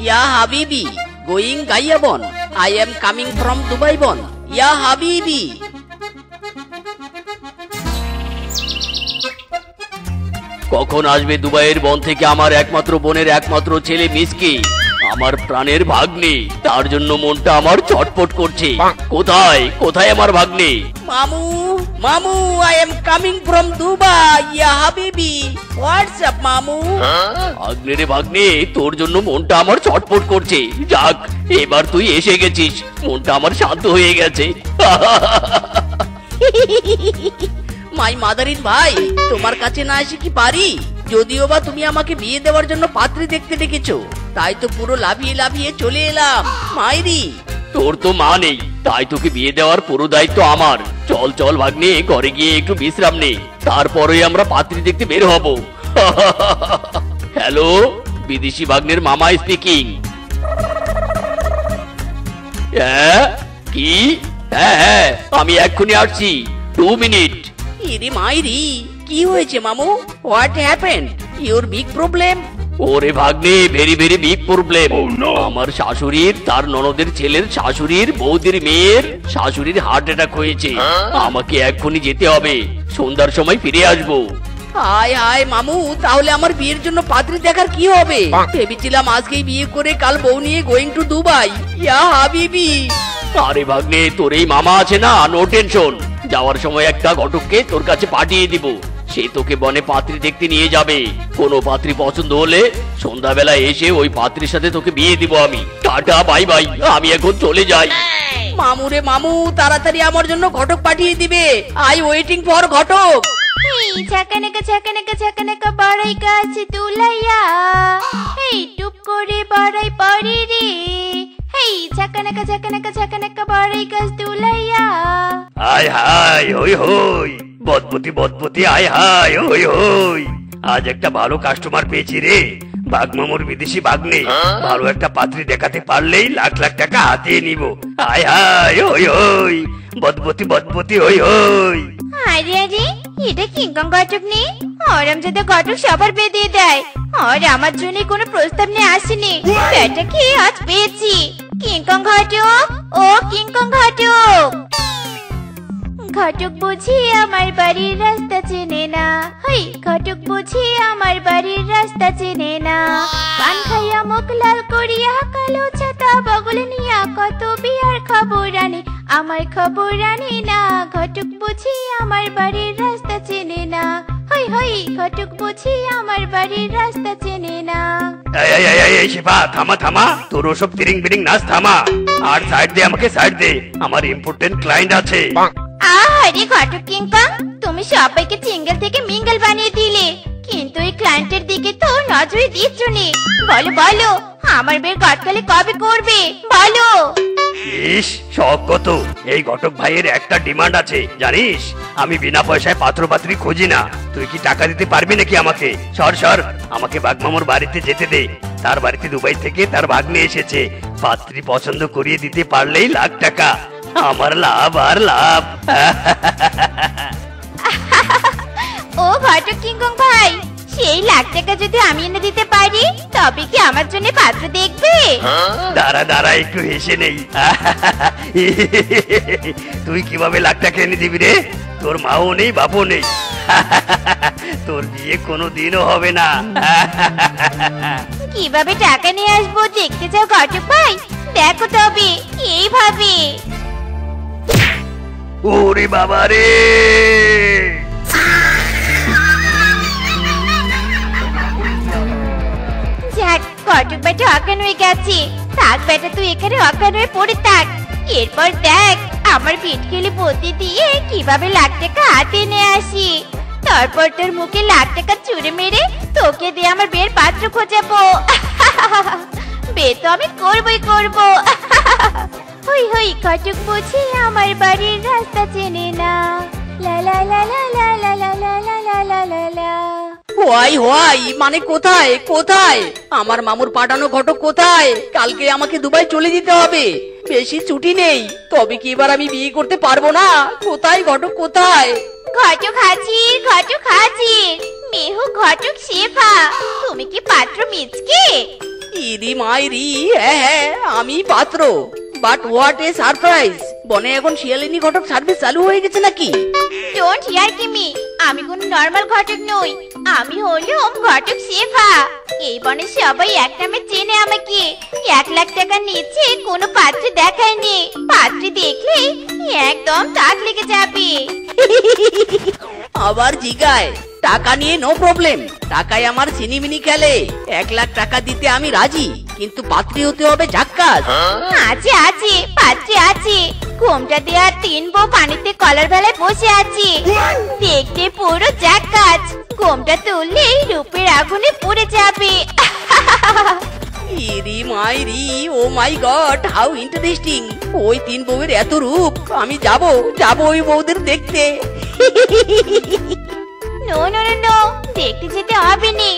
Ya Habibi, going Gayabon. I am coming from Dubai Bon. Ya Habibi. কখন আসবে দুবাইয়ের বন থেকে আমার একমাত্র বোনের একমাত্র ছেলে মিসকি, আমার প্রাণের ভাগ্নে? তার জন্য মনটা আমার ছটফট করছে। কোথায় কোথায় আমার ভাগ্নে? মামু, মামু, I am coming from Dubai. Ya Habibi. What's up, মামু? ভাগ্নে রে ভাগ্নে, তোর জন্য মনটা আমার ছটফট করছে। যাক, এবার তুই এসে গেছিস, মনটা আমার শান্ত হয়ে গেছে। মাই মাদারিন ভাই, তোমার কাছে না এসে কি পারি? যদিও বা তুমি আমাকে বিয়ে দেওয়ার জন্য পাত্রী দেখতে ডেকেছো, তাই তো পুরো লাফিয়ে লাফিয়ে চলে এলাম। মাইরি, তোর তো মা নেই, তাই তোকে বিয়ে দেওয়ার পুরো দায়িত্ব আমার। চল চল ভাগ্নে, ঘরে গিয়ে একটু বিশ্রাম নে, তারপরে আমরা পাত্রী দেখতে বের হব। হ্যালো, বিদেশি ভাগ্নের মামা স্পিকিং। হ্যাঁ, কি? হ্যাঁ হ্যাঁ, আমি এক্ষুনি আসছি, 2 মিনিট। ইরে মাইরি, কি হয়েছে মামু? What happened? Your big problem? ওরে ভাগ্নে, ভেরি ভেরি বিগ প্রবলেম। আমার শাশুড়ির, তার ননদের ছেলের শাশুড়ির বৌদির মেয়ের শাশুড়ির হার্ট অ্যাটাক হয়েছে। আমাকে এক্ষুনি যেতে হবে, সন্ধ্যার সময় ফিরে আসবো। হায় হায় মামু, তাহলে আমার বিয়ের জন্য পাত্রী দেখার কি হবে? ভেবেছিলাম আজকেই বিয়ে করে কাল বউ নিয়ে গোয়িং টু দুবাই। ইয়া হাবিবি। আরে ভাগ্নে, তোর এই মামা আছে না, নো টেনশন। যাওয়ার সময় একটা ঘটককে তোর কাছে পাঠিয়ে দিব, সে তোকে বনে পাত্রী দেখতে নিয়ে যাবে। কোনো পাত্রী পছন্দ হলে সন্ধ্যাবেলা এসে ওই পাত্রীর সাথে তোকে বিয়ে দিব আমি। টাটা, বাই বাই, আমি এখন চলে যাই। মামু রে মামু, তাড়াতাড়ি আমার জন্য ঘটক পাঠিয়ে দিবে। আই ওয়েটিং ফর ঘটক। ঝাঁকানাকা বাড়াই গাছ তুলাইয়া, এই টুপ করে বাড়াই পারি রে। এই ঝাঁকানাকা বাড়াই গাছ তুলাইয়া। হায় হায়, হই হই, বদপতি বদপতি, হায় হায়, হই হই। আজ একটা ভালো কাস্টমার পেয়েছি রে, বাগমামুর বিদেশি ভাগ্নে। ভালো একটা পাত্রী দেখাতে পারলেই লাখ লাখ টাকা হাতিয়ে নিব। হায় হায়, হই হই, বদপতি বদপতি, হই হই। আরে আরে, এটা কিংকং ঘটক নেই? আরামজাদা ঘটক সবার বিয়ে দিয়ে দেয়, আর আমার জন্য কোনো প্রস্তাব নিয়ে আসেনি। এটা কি আজ পেয়েছি? কিংকং ঘটক, ও কিংকং ঘটক। ঘটক বুঝি আমার বাড়ির রাস্তা চেনে না। হই, ঘটক বুঝি আমার বাড়ির রাস্তা চেনে না। পান খাইয়া মুখ লাল করিয়া, কালো ছাতা বগলে নিয়া, কত বিয়ার খবর আনে, আমার খবর আনে না। ঘটক বুঝি আমার বাড়ির রাস্তা চেনে না। হই হই, ঘটক বুঝি আমার বাড়ির রাস্তা চেনে না। এই শিবা, থামা থামা, তোর ওসব তিরিং বিরিং নাচ থামা, আর সাইড দে, আমাকে সাইড দে, আমার ইম্পর্টেন্ট ক্লায়েন্ট আছে। আরে ঘটক কিংকং, তুমি সবাইকে সিঙ্গেল থেকে মিঙ্গেল বানিয়ে দিলে, কিন্তু এই ক্লায়েন্টের দিকে তো নজরই দিচ্ছ নি। বলো বলো, আমার বের গটকালে কবে করবে বলো? ইস, শখ কত! এই ঘটক ভাইয়ের একটা ডিমান্ড আছে জানিস, আমি বিনা পয়সায় পাত্র পাত্রী খুঁজি না। তুই কি টাকা দিতে পারবি নাকি আমাকে? সর সর, আমাকে বাগমামুর বাড়িতে যেতে দে। তার বাড়িতে দুবাই থেকে তার ভাগ্নে এসেছে, পাত্রী পছন্দ করিয়ে দিতে পারলেই লাখ টাকা। আমার লাভ আর লাভ। ও ঘটক কিংকং ভাই, সেই লাখ টাকা যদি আমি এনে দিতে পারি, তবে কি আমার জন্য পাত্র দেখবে? দাঁড়া দাঁড়া, একটু হেসে নেই। তুই কিভাবে লাখ টাকা এনে দিবি রে? তোর মাও নেই, বাপও নেই, তোর বিয়ে কোনোদিনও হবে না। কিভাবে টাকা নিয়ে আসবো দেখতে চাও ঘটক ভাই? দেখো তবে এইভাবে। ওরে বাবা রে! যাক, ঘটক বেটা অজ্ঞান হয়ে গেছে। থাক বেটা, তুই এখানে অজ্ঞান হয়ে পড়ে থাক। এরপর দেখ আমার পিটকেলি বতি দিয়ে কিভাবে লাখ টাকা হাতে নিয়ে আসি। তারপর তোর মুখে লাখ টাকা চুরে মেরে তোকে দিয়ে আমার বিয়ের পাত্র খোঁজাবো। বিয়ে তো আমি করবই করবো। হই হই, ঘটক বুঝি আমার বাড়ির রাস্তা চেনে না। লা লা লা লা লা লা লা লা লা লা লা লা। হোয়াই হোয়াই মানে কোথায় কোথায়? আমার মামুর পাঠানো ঘটক কোথায়? কালকে আমাকে দুবাই চলে যেতে হবে, বেশি ছুটি নেই। তবে কি এবার আমি বিয়ে করতে পারবো না? কোথায় ঘটক কোথায়? ঘটক হাজির, ঘটক হাজির। মেহু ঘটক শেফা, তুমি কি পাত্র মিচকে? ইরি মাইরি, হ্যাঁ হ্যাঁ আমি পাত্র। But what a surprise! বনে এখন শিয়ালিনী ঘটক সার্ভিস চালু হয়ে গেছে নাকি? ডোন্ট হিয়ার কিমি, আমি কোনো নরমাল ঘটক নই। আমি হলাম ঘটক শেফা। এই বনে সবাই এক নামে চেনে আমাকে। 1 লাখ টাকা নিচে কোনো পাত্র দেখায়নি। পাত্রী দেখলেই একদম তাক লেগে যাবে। আবার জিগায় টাকা নিয়ে নো প্রবলেম। টাকায় আমার সিনিমিনি খেলে। 1 লাখ টাকা দিতে আমি রাজি, কিন্তু পাত্রী হতে হবে ঝাক্কাস। আছে আছে, পাত্রী আছে। ঘোমটা দেওয়া 3 বউ পানিতে কলার ভেলায় বসে আছে। দেখতে পুরো জাক্কাস। ঘোমটা তুললেই রূপের আগুনে পুড়ে যাবে। ইরি মাইরি, ও মাই গড, হাউ ইন্টারেস্টিং। ওই 3 বউয়ের এত রূপ, আমি যাব ওই বউদের দেখতে। নো নো নো নো, দেখতে যেতে হবে নি।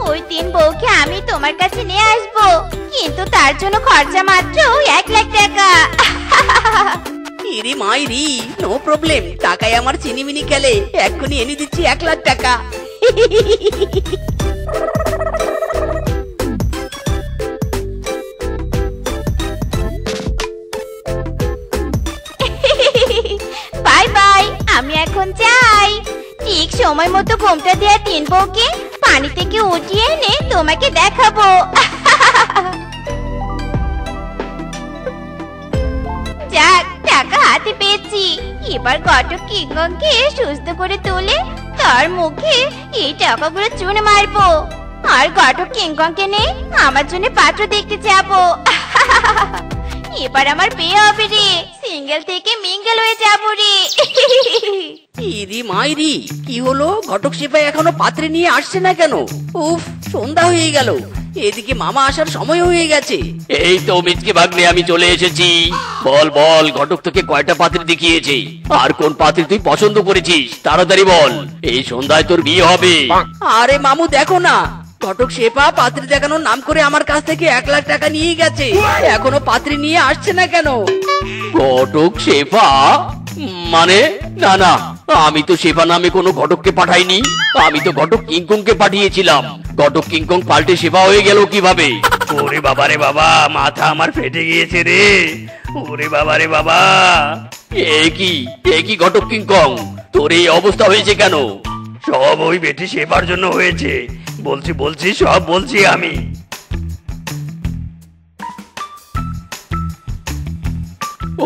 ওই 3 বউকে আমি তোমার কাছে নিয়ে আসবো, কিন্তু তার জন্য খরচা মাত্র 1 লাখ টাকা। ইরি মাইরি, নো প্রবলেম। টাকায় আমার চিনিমিনি খেলে। এক্ষুনি এনে দিচ্ছি 1 লাখ টাকা। বাই বাই, আমি এখন যাই। ঠিক সময় মতো ঘোমটা দেওয়া 3 বউকে পানি থেকে উঠিয়ে এনে তোমাকে দেখাবো। যাক, টাকা হাতে পেয়েছি। এবার ঘটক কিংকংকে সুস্থ করে তুলে তার মুখে এই টাকাগুলো চুনে মারবো। আর ঘটক কিংকংকে নিয়ে আমার জন্য পাত্র দেখতে যাবো। এবার আমার বিয়ে হবে রে। সিঙ্গেল থেকে মিঙ্গেল হয়ে যাবো রে। ইরি মাইরি, কি হলো? ঘটক সিপাই এখনো পাত্রে নিয়ে আসছে না কেন? উফ, সন্ধ্যা হয়ে গেল। এদিকে মামা আসার সময় হয়ে গেছে। এই তো মিচকে ভাগ্নে, আমি চলে এসেছি। বল বল, ঘটক তোকে কয়টা পাত্র দেখিয়েছে? আর কোন পাত্র তুই পছন্দ করেছিস? তাড়াতাড়ি বল, এই সন্ধ্যায় তোর বিয়ে হবে। আরে মামু, দেখো না, ঘটক শেফা পাত্রী দেখানোর নাম করে আমার কাছ থেকে 1 লাখ টাকা নিয়ে গেছে। এখনো পাত্রী নিয়ে আসছে না কেন? ঘটক শেফা? মানে না না, আমি তো শেফা নামে কোনো ঘটককে পাঠাইনি। আমি তো ঘটক কিংকংকে পাঠিয়েছিলাম। ঘটক কিংকং পাল্টে শেফা হয়ে গেল কিভাবে? ওরে বাবা রে বাবা, মাথা আমার ফেটে গিয়েছে রে। ওরে বাবা রে বাবা, এ কি ঘটক কিংকং, তোর এই অবস্থা হয়েছে কেন? সব ওই বেটি শেফার জন্য হয়েছে। বলছি সব বলছি আমি।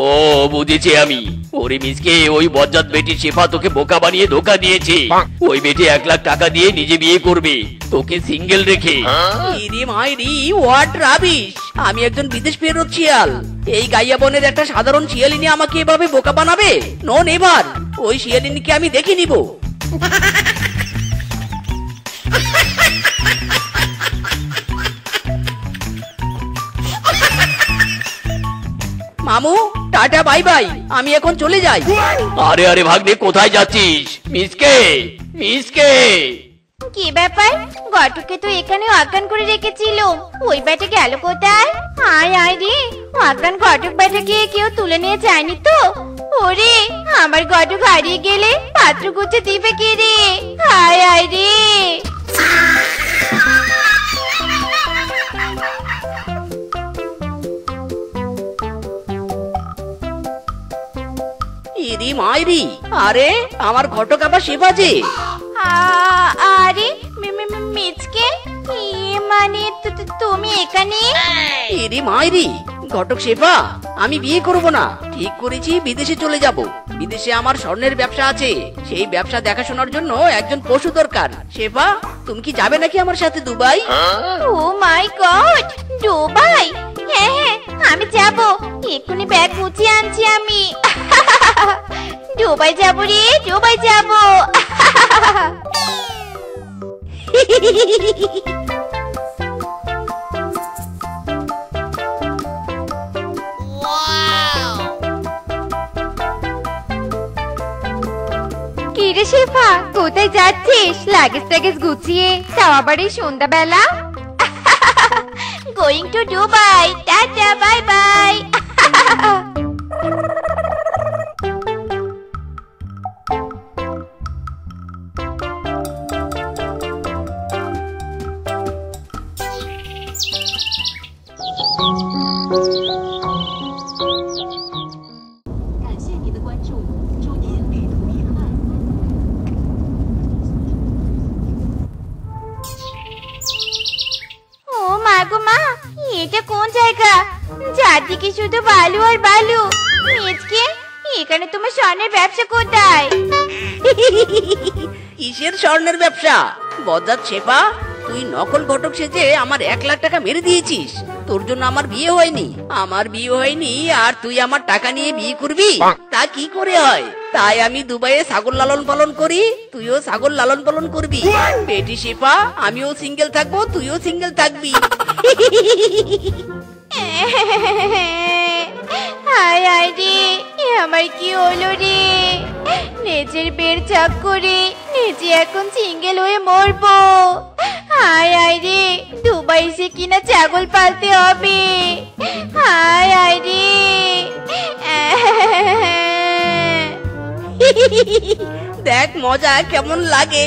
ও বুঝেছি আমি। ওরে মিসকে, ওই বজ্জাত বেটি শেফা তোকে বোকা বানিয়ে ধোকা দিয়েছে। ওই বেটি 1 লাখ টাকা দিয়ে নিজে বিয়ে করবে, তোকে সিঙ্গেল রেখে। ইরি মাইরি, হোয়াট রাবিশ! আমি একজন বিদেশ ফেরত শিয়াল। এই গাইয়া বনের একটা সাধারণ শিয়ালিনী আমাকে এভাবে বোকা বানাবে? No never. ওই শিয়ালিনীকে আমি দেখে নিব। মামু, টাটা বাই বাই, আমি এখন চলে যাই। আরে আরে ভাগ্নে, কোথায় যাচ্ছিস? মিসকে কি ব্যাপার? ঘটকে তো এখানে অজ্ঞান করে রেখেছিল। ওই ব্যাটা গেল কোথায়? আয় আয় রে, অজ্ঞান ঘটক ব্যাটাকে কেউ তুলে নিয়ে যায়নি তো? ওরে, আমার ঘটক হারিয়ে গেলে পাত্র গুছে দিবে কে রে? আয় আয় রে। ইরি মাইরি, আরে আমার ঘটক আবার শিবাজি। আরে মিচকে, মানে তুমি এখানে? ইরি মাইরি, ঘটক শেফা, আমি বিয়ে করব না। ঠিক করেছি, বিদেশে চলে যাব। বিদেশে আমার স্বর্ণের ব্যবসা আছে। সেই ব্যবসা দেখাশোনার জন্য একজন পশু দরকার। শেফা, তুমি কি যাবে নাকি আমার সাথে দুবাই? ও মাই গড, দুবাই? হ্যাঁ হ্যাঁ, আমি যাব। এক্ষুনি ব্যাগ গুছিয়ে আনছি আমি। দুবাই যাব রে, দুবাই যাব। কিরে শেফা, কোথায় যাচ্ছিস? লাগেজ টাগেজ গুছিয়ে, তাও আবার এই সন্ধ্যাবেলা? Going to Dubai. Tata, bye bye. 感谢您的关注，祝您旅途愉快。ও মা গো মা, এটা কোন জায়গা? চারদিকে শুধু বালু আর বালু। মিচকে, এখানে তোমার স্বর্ণের ব্যবসা কোথায়? কিসের স্বর্ণের ব্যবসা? বজ্জাত শেফা, তুই নকল ঘটক সেজে আমার 1 লাখ টাকা মেরে দিয়েছিস। তোর জন্য আমার বিয়ে হয়নি, আর তুই আমার টাকা নিয়ে বিয়ে করবি? তা কি করে হয়? তাই আমি দুবাইয়ে ছাগল লালন পালন করি, তুইও ছাগল লালন পালন করবি। বেটি শেফা, আমিও সিঙ্গেল থাকবো, তুইও সিঙ্গেল থাকবি। হায় হায় রে, এ আমার কি হলো রে? নিজের বের চাক করে নিজে এখন সিঙ্গেল হয়ে মরবো। হায় হায় রে, দুবাই সে কিনা ছাগল পালতে হবে। হায় হায় রে। দেখ মজা কেমন লাগে।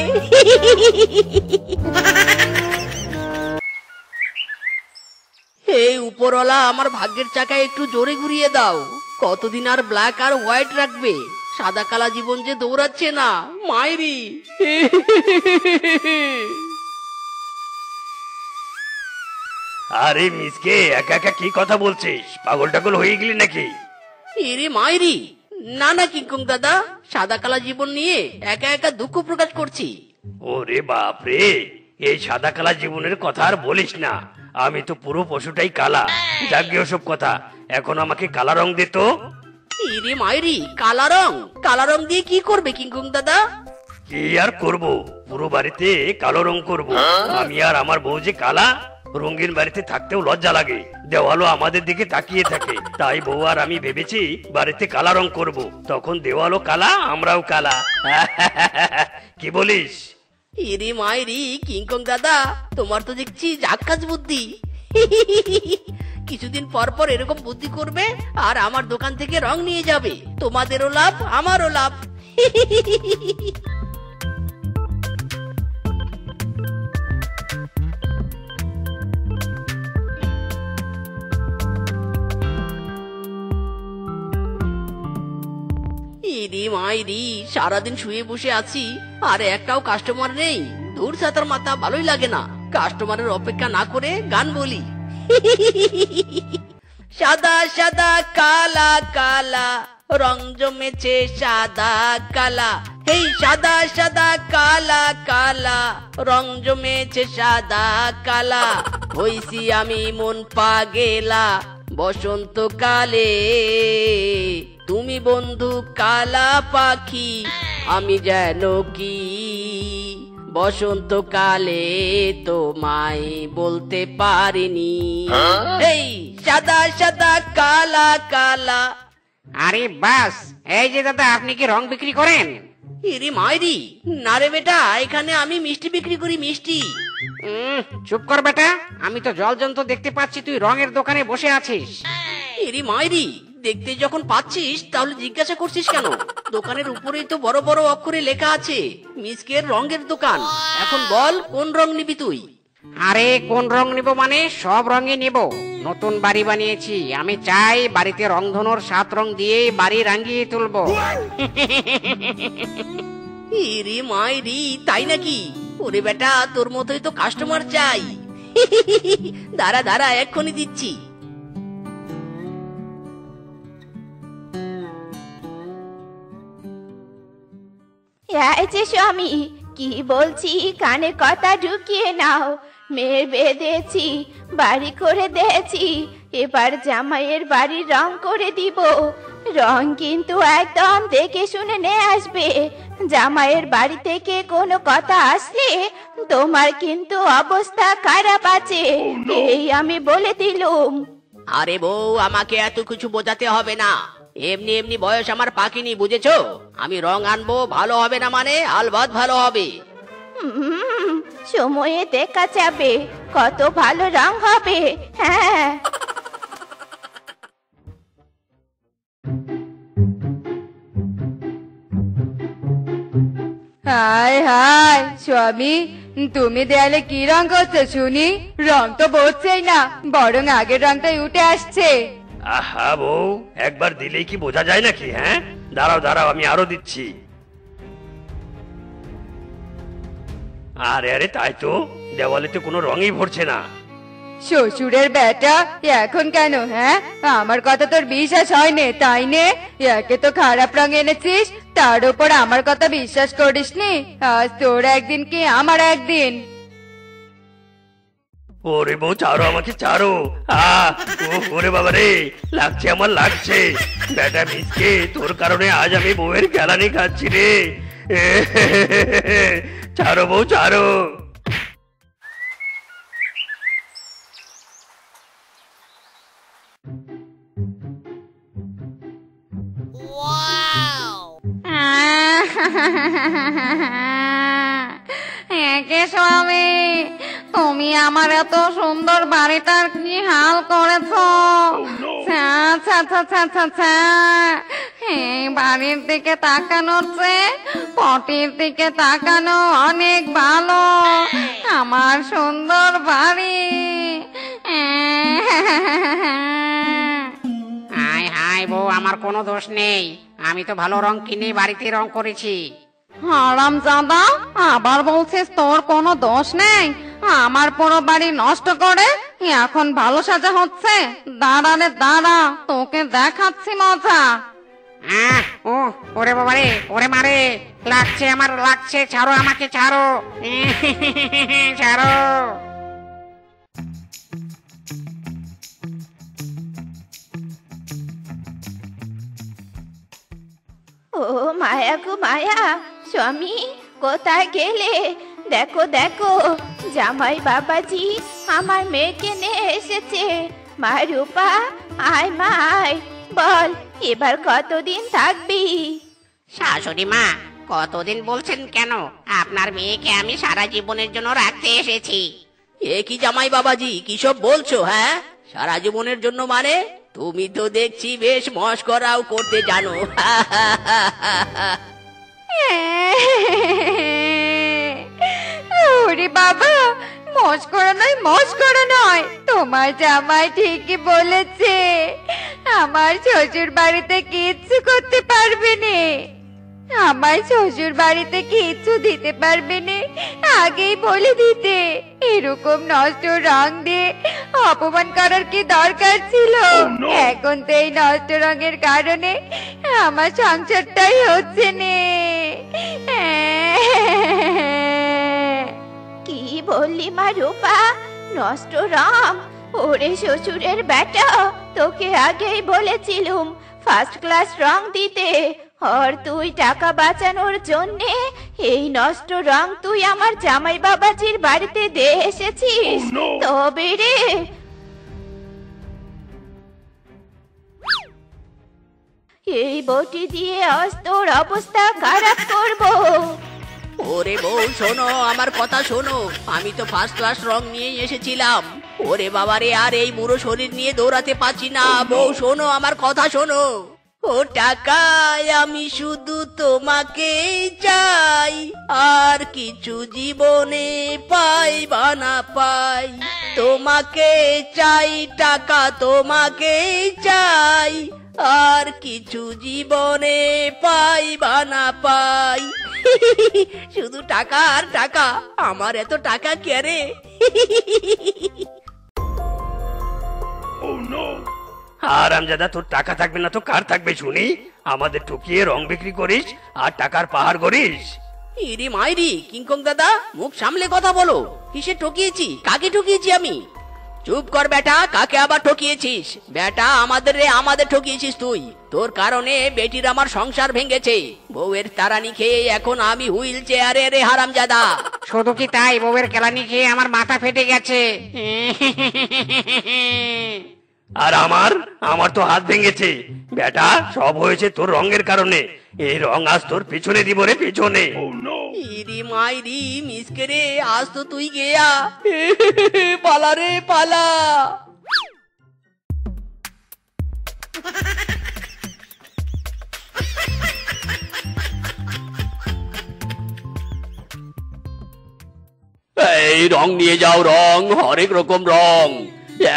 এই উপরওয়ালা, আমার ভাগ্যের চাকা একটু জোরে ঘুরিয়ে দাও। কতদিন আর ব্ল্যাক আর হোয়াইট রাখবে? সাদা কালা জীবন যে দৌড়াচ্ছে না, মায়েরি। আরে মিসকে, একা একা কি কথা বলছিস? পাগল টাগল হয়ে গেলি নাকি? এরে মায়েরি, না না কিংকং দাদা, সাদা কালা জীবন নিয়ে একা একা দুঃখ প্রকাশ করছি। ওরে বাপ রে, এই সাদা কালা জীবনের কথা আর বলিস না। আমি তো পুরো পশুটাই কালা। যাকে ওসব কথা, এখন আমাকে কালা রং দে তো। এরে মায়েরি, কালা রং দিয়ে কি করবে কিংকং দাদা? কি আর করব, পুরো বাড়িতে কালো রং করব। আমি আর আমার বউ যে কালা, রঙিন বাড়িতে থাকতেও লজ্জা লাগে। দেওয়ালও আমাদের দিকে তাকিয়ে থাকে। তাই বউ আর আমি ভেবেছি বাড়িতে কালা রং করব। তখন দেওয়ালও কালা, আমরাও কালা। কি বলিস? এরে মায়েরি, কিংকং দাদা, তোমার তো দেখছি জাক্কাস বুদ্ধি। কিছুদিন পর পর এরকম বুদ্ধি করবে আর আমার দোকান থেকে রং নিয়ে যাবে। তোমাদেরও লাভ, আমারও লাভ। ইরি মাইরি, সারাদিন শুয়ে বসে আছি আর একটাও কাস্টমার নেই। দূর ছাতার মাথা, ভালোই লাগে না। কাস্টমারের অপেক্ষা না করে গান বলি। সাদা সাদা কালা কালা, রং জমেছে সাদা কালা। হেই সাদা সাদা কালা কালা, রং জমেছে সাদা কালা। হইছি আমি মন পাগেলা বসন্তকালে। তুমি বন্ধু কালা পাখি, আমি যেন কি বসন্তকালে তোমায় বলতে পারিনি। এই সাদা সাদা কালা কালা। আরে বাস, এই যে দাদা, আপনি কি রং বিক্রি করেন? ইরি মাইরি, না রে বেটা, এখানে আমি মিষ্টি বিক্রি করি, মিষ্টি। চুপ কর বেটা, আমি তো জল জন্ত দেখতে পাচ্ছি তুই রঙের দোকানে বসে আছিস। ইরি মাইরি, দেখতে যখন পাচ্ছিস তাহলে জিজ্ঞাসা করছিস কেন? দোকানের উপরেই তো বড় বড় অক্ষরে লেখা আছে মিসকের রঙের দোকান। এখন বল, কোন রং নিবি তুই? আরে কোন রং নিব মানে, সব রঙই নিব। নতুন বাড়ি বানিয়েছি, আমি চাই বাড়িতে রংধনুর 7 রং দিয়ে বাড়ি রাঙিয়ে তুলবো। ইরি মাইরি, তাই নাকি? ওরে বেটা, তোর মতোই তো কাস্টমার চাই। দাঁড়া দাঁড়া, এক্ষুনি দিচ্ছি। এই যে স্বামী, কি বলছি কানে কথা ঢুকিয়ে নাও। মেয়ে বেঁধেছি, বাড়ি করে দিয়েছি, এবার জামাইয়ের বাড়ির রং করে দিব। রং কিন্তু একদম দেখে শুনে নিয়ে আসবে। জামাইয়ের বাড়ি থেকে কোনো কথা আসলে তোমার কিন্তু অবস্থা খারাপ আছে, এই আমি বলে দিলুম। আরে বউ, আমাকে এত কিছু বোঝাতে হবে না। এমনি এমনি বয়স আমার পাকিনি, বুঝেছো? আমি রং আনবো, ভালো হবে না মানে আলবাত ভালো হবে। সময়ে দেখা যাবে কত ভালো রং হবে। হ্যাঁ, হায় হায় স্বামী, তুমি দেয়ালে কি রং করছো শুনি? রং তো বলছেই না, বরং আগের রংটাই উঠে আসছে। আহা বউ, একবার দিলেই কি বোঝা যায় নাকি? হ্যাঁ, দাঁড়াও দাঁড়াও, আমি আরো দিচ্ছি। আরে আরে, তাই তো, দেওয়ালে তো কোনো রঙই ভরছে না। শ্বশুরের বেটা, এখন কেন? হ্যাঁ, আমার কথা তোর বিশ্বাস হয়নি তাই নে? একে তো খারাপ রং এনেছিস, তার উপর আমার কথা বিশ্বাস করিসনি। আজ তোর একদিন কি আমার একদিন। ওরে বউ, ছাড়ো আমাকে, ছাড়ো। ওরে বাবা রে, লাগছে, আমার লাগছে। বেটা মিসকে, তোর কারণে আজ আমি বউয়ের কেলানি খাচ্ছি রে। ছাড়ো বউ, ছাড়ো। একে স্বামী, তুমি আমার এত সুন্দর বাড়িটার কি হাল করেছো? এই বাড়ির দিকে তাকানোর চেয়ে পটির দিকে তাকানো অনেক ভালো। আমার সুন্দর বাড়ি। হাই হাই বউ, আমার কোনো দোষ নেই। আমি তো ভালো রং কিনে বাড়িতে রং করেছি। হারামজাদা, আবার বলছিস তোর কোনো দোষ নেই? আমার পুরো বাড়ি নষ্ট করে এখন ভালো সাজা হচ্ছে। দাঁড়া রে দাঁড়া, তোকে দেখাচ্ছি মজা। ও ওরে বাবা রে, ওরে মারে, লাগছে, আমার লাগছে। ছাড়ো আমাকে, ছাড়ো। ছাড়ো। ও মায়া গো মায়া, স্বামী কোথায় গেলে? দেখো দেখো, জামাই বাবাজি আমার মেয়েকে নিয়ে এসেছে। মা রূপা, আয় মা আয়, বল এবার কতদিন থাকবি? শাশুড়ি মা, কতদিন বলছেন কেন? আপনার মেয়েকে আমি সারা জীবনের জন্য রাখতে এসেছি। এ কি জামাই বাবাজি, কি সব বলছো? হ্যাঁ, সারা জীবনের জন্য মানে? তুমি তো দেখছি বেশ মশকরাও করতে জানো। ওরে বাবা, মস্করা নয়, মস্করা নয়, তোমার জামাই ঠিকই বলেছে। আমার শ্বশুর বাড়িতে কিচ্ছু করতে পারবে না, আমার শ্বশুর বাড়িতে কিচ্ছু দিতে পারবে না। আগেই বলে দিতে, এরকম নষ্ট রং দিয়ে অপমান করার কি দরকার ছিল? এখন তো এই নষ্ট রঙের কারণে আমার সংসারটাই হচ্ছে না। কি বললি মা রূপা? নষ্ট রং? ওরে শ্বশুরের বেটা, তোকে আগেই বলেছিলুম ফার্স্ট ক্লাস রং দিতে। আর তুই টাকা বাঁচানোর জন্যে এই নষ্ট রং তুই আমার জামাই বাবাজির বাড়িতে দিয়ে এসেছিস। তবে রে, এই বটি দিয়ে আজ তোর অবস্থা খারাপ করবো। ওরে বউ শোনো, আমার কথা শোনো, আমি তো ফার্স্ট ক্লাস রং নিয়ে এসেছিলাম। ওরে বাবারে, আর এই বুড়ো শরীর নিয়ে দৌড়াতে পারছি না। বউ শোনো, আমার কথা শোনো। ও টাকায় আমি শুধু তোমাকেই চাই, আর কিছু জীবনে পাই বা না পাই। তোমাকে চাই টাকা, তোমাকেই চাই, আর কিছু জীবনে পাই বা না পাই। শুধু টাকা আর টাকা, আমার এত টাকা কে রে? হারামজাদা, তোর টাকা থাকবে না তো কার থাকবে শুনি? আমাদের ঠকিয়ে রং বিক্রি করিস আর টাকার পাহাড় করিস। ইরি মাইরি, কিংকং দাদা, মুখ সামলে কথা বলো। কিসে ঠকিয়েছি? কাকে ঠকিয়েছি আমি? চুপ কর বেটা, কাকে আবার ঠকিয়েছিস? বেটা আমাদের রে, আমাদের ঠকিয়েছিস তুই। তোর কারণে বেটির আমার সংসার ভেঙেছে। বউয়ের তারানি খেয়ে এখন আমি হুইল চেয়ারে রে হারামজাদা। শুধু কি তাই, বউয়ের কেলানি খেয়ে আমার মাথা ফেটে গেছে। আর আমার তো হাত ভেঙেছে। বেটা, সব হয়েছে তোর রঙের কারণে। এই রং আজ তোর পিছনে দিব রে, পিছনে। ইরি মাইরি মিসকে রে, আজ তো তুই গেয়া। পালা রে পালা। এই রং নিয়ে যাও, রং, হরেক রকম রং,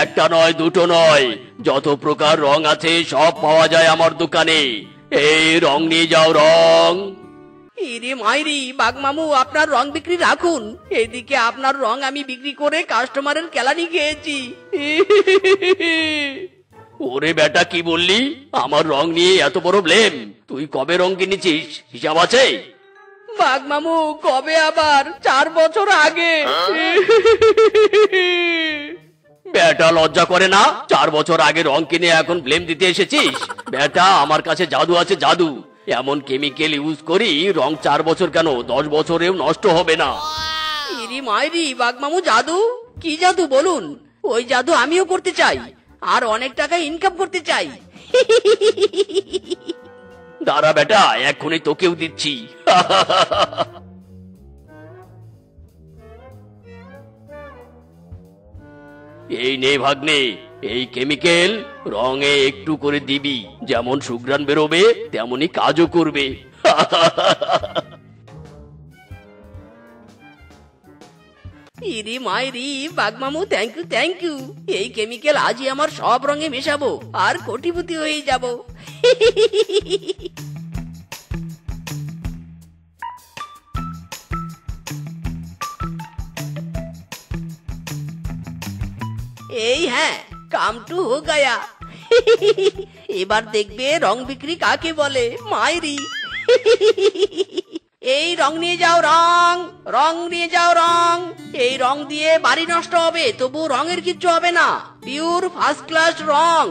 একটা নয় দুটো নয়, যত প্রকার রং আছে সব পাওয়া যায় আমার দোকানে। এই রং নিয়ে যাও, রং। ইরে মাইরি, বাঘমামু আপনার রং বিক্রি রাখুন, এদিকে আপনার রং আমি বিক্রি করে কাস্টমারের কেলানি খেয়েছি। ওরে বেটা, কি বললি? আমার রং নিয়ে এত বড় ব্লেম? তুই কবে রং কিনেছিস, হিসাব আছে? বাঘমামু, কবে আবার? 4 বছর আগে। বেটা, লজ্জা করে না? 4 বছর আগে রং কিনে এখন ব্লেম দিতে এসেছিস? বেটা, আমার কাছে জাদু আছে, জাদু। এমন কেমিক্যাল ইউজ করি রং 4 বছর কেন 10 বছরেও নষ্ট হবে না। ইরি মাইরি, বাঘমামু জাদু? কি জাদু বলুন? ওই জাদু আমিও করতে চাই, আর অনেক টাকা ইনকাম করতে চাই। দাঁড়া বেটা, এক্ষুনি তোকেও দিচ্ছি। এই নে ভাগ্নে, এই কেমিক্যাল রঙে একটু করে দিবি, যেমন সুঘ্রাণ বেরোবে তেমনি কাজও করবে। ইরি মাইরি, বাঘমামু থ্যাংক ইউ, থ্যাংক ইউ। এই কেমিক্যাল আজই আমার সব রঙে মেশাবো আর কোটিপতি হয়ে যাব। এই হ্যাঁ, কাম টু হো গায়া। এবার দেখবে রং বিক্রি কাকে বলে, মাইরি। এই রং নিয়ে যাও, রং, রং নিয়ে যাও, রং। এই রং দিয়ে বাড়ি নষ্ট হবে, তবু রঙের কিচ্ছু হবে না, পিওর ফার্স্ট ক্লাস রং।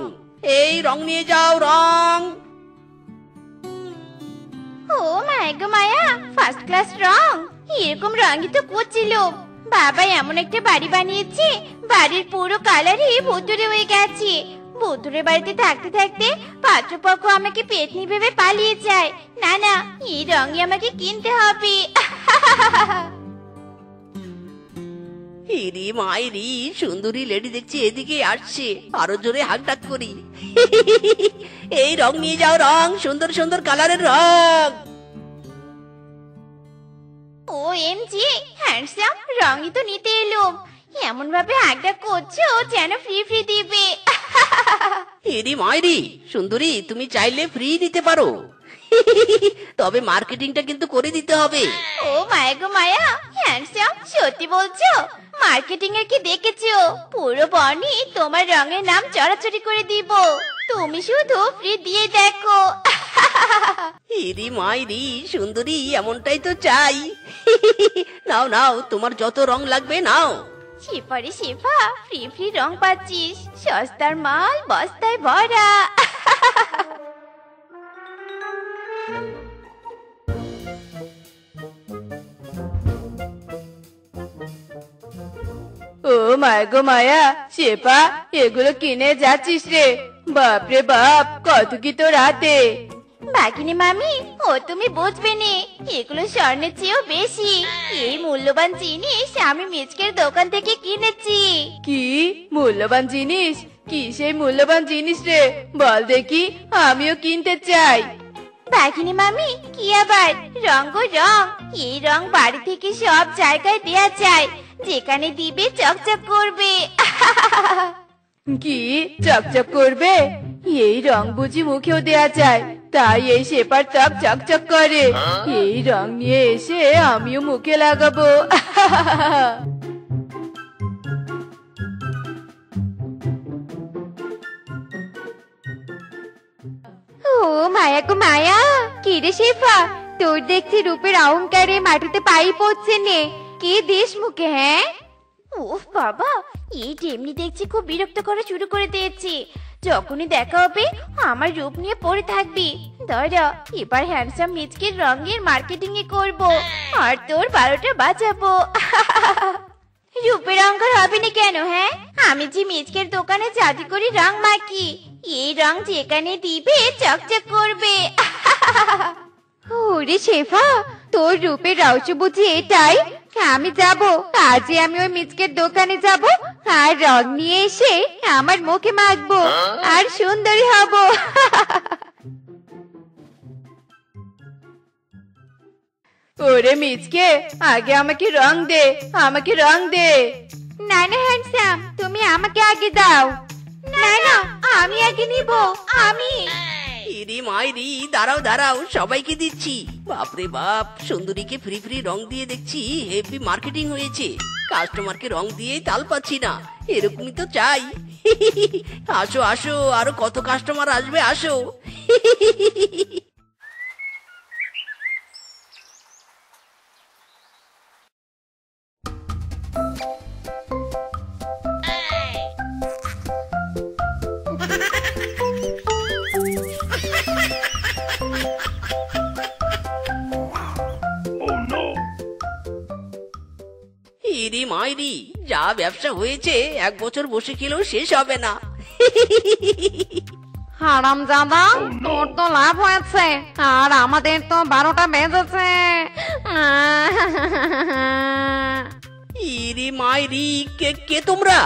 এই রং নিয়ে যাও, রং। ও মাই গো মায়া, ফার্স্ট ক্লাস রং! এরকম রঙই তো করছিল। বাবা এমন একটা বাড়ি বানিয়েছে, বাড়ির পুরো কালারই ভুতুরে হয়ে গেছে। ভুতুরে বাড়িতে থাকতে থাকতে পাত্রপক্ষ আমাকে পেতনি ভেবে পালিয়ে যায়। না না, এই রঙই আমাকে কিনতে হবে। ইরি মাইরি, সুন্দরী লেডি দেখছি এদিকে আসছে, আরো জোরে হাক ডাক করি। এই রং নিয়ে যাও, রং, সুন্দর সুন্দর কালারের রং। ও এম জি, হ্যান্ডসাম, রঙই তো নিতে এলুম। এমন ভাবে হাক ডাক করছো যেন ফ্রি ফ্রি দিবে। ইরি মাইরি, সুন্দরী, তুমি চাইলে ফ্রি দিতে পারো, তবে মার্কেটিংটা কিন্তু করে দিতে হবে। ও মায়া গো মায়া, হ্যান্ডসাম, সত্যি বলছো? মার্কেটিং এর কি দেখেছো? পুরো বনি তোমার রঙের নাম চড়াচড়ি করে দিব। তুমি শুধু ফ্রি দিয়ে দেখো। ইরি মাইরি, সুন্দরী, এমনটাই তো চাই। নাও নাও, তোমার যত রং লাগবে নাও। শিফারে শিফা, ফ্রি ফ্রি রং পাচ্ছিস, সস্তার মাল বস্তায় ভরা। ও মায়া গো মায়া, শেফা, এগুলো কিনে যাচ্ছিস রে? বাপরে বাপ, কত কি তোর হাতে! বাঘিনী মামি, ও তুমি বুঝবে নে, এগুলো স্বর্ণের চেয়েও বেশি। এই মূল্যবান জিনিস আমি মিচকের দোকান থেকে কিনেছি। কি মূল্যবান জিনিস? কি সেই মূল্যবান জিনিস রে? বল দেখি, আমিও কিনতে চাই। বাঘিনী মামি, কি আবার রং গো রং! এই রং বাড়ি থেকে সব জায়গায় দেয়া যায়, যেখানে দিবে চকচক করবে। কি চকচক করবে? এই রং বুঝি মুখেও দেয়া যায়, তাই এই শেপার ত্বক চকচক করে। এই রং নিয়ে এসে আমিও মুখে লাগাবো। ও মায়া গো মায়া, কি রে শেফা, তোর দেখছি রূপের অহংকারে মাটিতে পাই পড়ছে নে। কি দেশ মুখে, হ্যাঁ? উফ বাবা, এই এমনি দেখছি খুব বিরক্ত করা শুরু করে দিয়েছি। যখনই দেখা হবে আমার রূপ নিয়ে পড়ে থাকবি। দাঁড়া, এবার হ্যান্ডসাম মিচকের রঙের মার্কেটিং এ করবো, আর তোর 12টা বাজাবো। রূপের অহংকার হবে না কেন, হ্যাঁ? আমি যে মিচকের দোকানে জাদু করি রং মাখি, এই রং যেখানে দিবে চকচক করবে। ওরে শেফা, তোর রূপের রহস্য বুঝি এটাই? আমি যাব, আজই আমি ওই মিচকের দোকানে যাব, আর রং নিয়ে এসে আমার মুখে মাখবো, আর সুন্দরী হব। ওরে মিচকে, আগে আমাকে রং দে, আমাকে রং দে। না না হ্যান্ডসাম, তুমি আমাকে আগে দাও। না না, আমি আগে নিব, আমি। ইরি মাইরি, দাঁড়াও দাঁড়াও, সবাইকে দিচ্ছি। বাপরে বাপ, সুন্দরীকে ফ্রি ফ্রি রং দিয়ে দেখছি হেভি মার্কেটিং হয়েছে। কাস্টমারকে রং দিয়ে তাল পাচ্ছি না, এরকমই তো চাই। আসো আসো, আরো কত কাস্টমার আসবে, আসো। ইরি মাইরি, যা ব্যবসা হয়েছে 1 বছর বসে খেলেও শেষ হবে না। হারামজাদা, তোর তো লাভ হয়েছে আর আমাদের তো 12টা বেজেছে। ইরি মাইরি, কে কে তোমরা?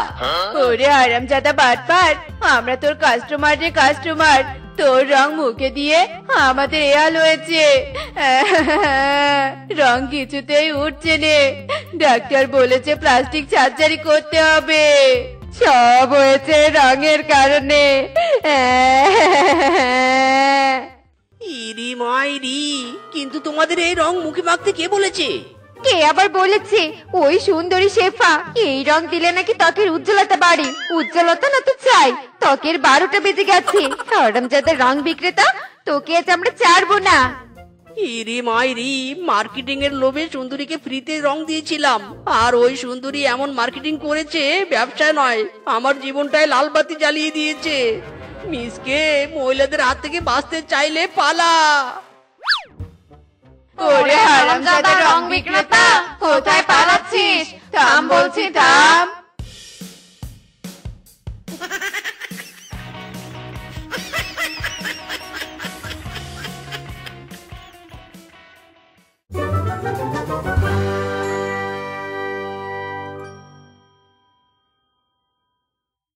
ওরে আরামজাদা বাটপার, আমরা তোর কাস্টমার রে কাস্টমার। তোর রং মুখে দিয়ে আমাদের এয়াল হয়েছে। রং কিছুতেই উঠছে নে। ডাক্তার বলেছে প্লাস্টিক সার্জারি করতে হবে। সব হয়েছে রঙের কারণে। ইরি মাইরি, কিন্তু তোমাদের এই রং মুখে মাখতে কে বলেছে? কে আবার বলেছে? ওই সুন্দরী শেফা। এই রং দিলে নাকি ত্বকের উজ্জ্বলতা বাড়ে। উজ্জ্বলতা না তো চাই, ত্বকের 12টা বেজে গেছে। হারামজাদা রং বিক্রেতা, তোকে আজ আমরা ছাড়বো না। ইরি মাইরি, মার্কেটিং এর লোভে সুন্দরীকে ফ্রিতে রং দিয়েছিলাম, আর ওই সুন্দরী এমন মার্কেটিং করেছে, ব্যবসা নয় আমার জীবনটাই লাল বাতি জ্বালিয়ে দিয়েছে। মিসকে, মহিলাদের হাত থেকে বাঁচতে চাইলে পালা। ওরে হারামজাদা রং বিক্রেতা, কোথায় পালাচ্ছিস? থাম বলছি, থাম।